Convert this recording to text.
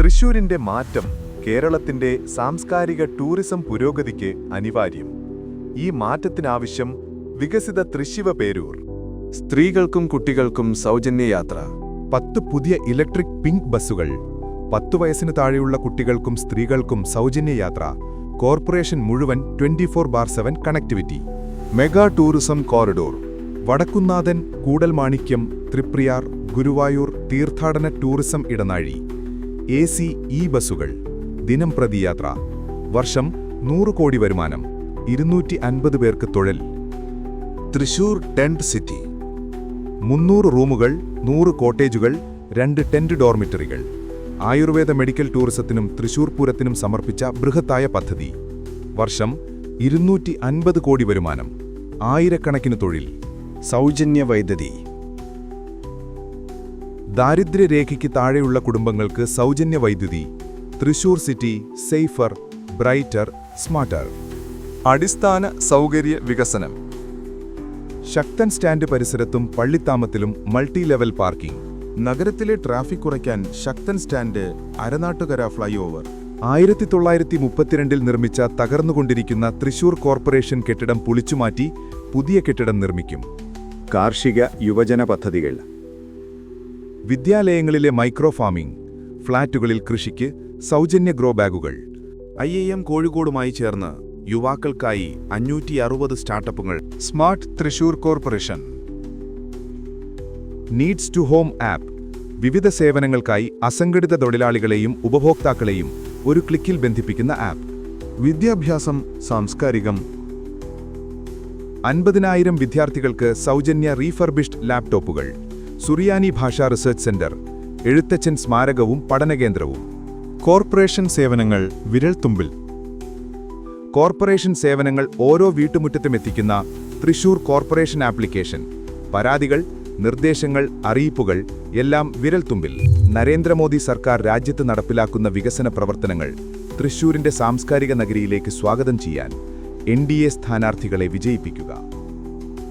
തൃശ്ശൂരിന്റെ മാറ്റം കേരളത്തിന്റെ സാംസ്കാരിക ടൂറിസം പുരോഗതിക്ക് അനിവാര്യം. ഈ മാറ്റത്തിനാവശ്യം വികസിത തൃശ്ശിവപേരൂർ. സ്ത്രീകൾക്കും കുട്ടികൾക്കും സൗജന്യയാത്ര. 10 പുതിയ ഇലക്ട്രിക് പിങ്ക് ബസ്സുകൾ. 10 വയസ്സിന് താഴെയുള്ള കുട്ടികൾക്കും സ്ത്രീകൾക്കും സൗജന്യയാത്ര. കോർപ്പറേഷൻ മുഴുവൻ 24/7 connectivity. Mega tourism corridor. Vadakkunnathan, Koodalmanikyam, Triprayar, Guruvayur തീർത്ഥാടന ടൂറിസം ഇടനാഴി. AC ഇ ബസ്സുകൾ. ദിനം പ്രതി യാത്ര. വർഷം 100 കോടി വരുമാനം. 250 പേർക്ക് തൊഴിൽ. Thrissur tent city. 300 റൂമുകൾ, 100 കോട്ടേജുകൾ, 2 ടെന്റ് ഡോർമിറ്ററികൾ. ആയുർവേദ മെഡിക്കൽ ടൂറിസത്തിനും തൃശൂർ പൂരത്തിനും സമർപ്പിച്ച ബൃഹത്തായ പദ്ധതി. വർഷം 250 കോടി വരുമാനം. ആയിരക്കണക്കിന് തൊഴിൽ. സൗജന്യ വൈദ്യുതി. ദാരിദ്ര്യരേഖയ്ക്ക് താഴെയുള്ള കുടുംബങ്ങൾക്ക് സൗജന്യ വൈദ്യുതി. Thrissur city safer, brighter, smarter. അടിസ്ഥാന സൗകര്യ വികസനം. ശക്തൻ സ്റ്റാൻഡ് പരിസരത്തും പള്ളിത്താമത്തിലും മൾട്ടി ലെവൽ പാർക്കിംഗ്. നഗരത്തിലെ ട്രാഫിക് കുറയ്ക്കാൻ ശക്തൻ സ്റ്റാൻഡ്, അരനാട്ടുകര ഫ്ലൈ ഓവർ. 1932 നിർമ്മിച്ച തകർന്നുകൊണ്ടിരിക്കുന്ന തൃശൂർ കോർപ്പറേഷൻ കെട്ടിടം പൊളിച്ചുമാറ്റി പുതിയ കെട്ടിടം നിർമ്മിക്കും. കാർഷിക യുവജന പദ്ധതികൾ. വിദ്യാലയങ്ങളിലെ മൈക്രോ ഫാമിംഗ്. ഫ്ളാറ്റുകളിൽ കൃഷിക്ക് സൗജന്യ ഗ്രോ ബാഗുകൾ. IIM കോഴിക്കോടുമായി ചേർന്ന് യുവാക്കൾക്കായി 560 സ്റ്റാർട്ടപ്പുകൾ. Smart Thrissur corporation. Needs to home app. വിവിധ സേവനങ്ങൾക്കായി അസംഘടിത തൊഴിലാളികളെയും ഉപഭോക്താക്കളെയും ഒരു ക്ലിക്കിൽ ബന്ധിപ്പിക്കുന്ന ആപ്പ്. വിദ്യാഭ്യാസം, സാംസ്കാരികം. 50,000 വിദ്യാർത്ഥികൾക്ക് സൗജന്യ റീഫർബിഷ്ഡ് ലാപ്ടോപ്പുകൾ. സുറിയാനി ഭാഷാ റിസർച്ച് സെന്റർ. എഴുത്തച്ഛൻ സ്മാരകവും പഠനകേന്ദ്രവും. കോർപ്പറേഷൻ സേവനങ്ങൾ വിരൽത്തുമ്പിൽ. കോർപ്പറേഷൻ സേവനങ്ങൾ ഓരോ വീട്ടുമുറ്റത്തും എത്തിക്കുന്ന തൃശൂർ കോർപ്പറേഷൻ ആപ്ലിക്കേഷൻ. പരാതികൾ, നിർദ്ദേശങ്ങൾ, അറിയിപ്പുകൾ എല്ലാം വിരൽത്തുമ്പിൽ. നരേന്ദ്രമോദി സർക്കാർ രാജ്യത്ത് നടപ്പിലാക്കുന്ന വികസന പ്രവർത്തനങ്ങൾ തൃശൂരിന്റെ സാംസ്കാരിക നഗരിയിലേക്ക് സ്വാഗതം ചെയ്യാൻ NDA സ്ഥാനാർത്ഥികളെ വിജയിപ്പിക്കുക.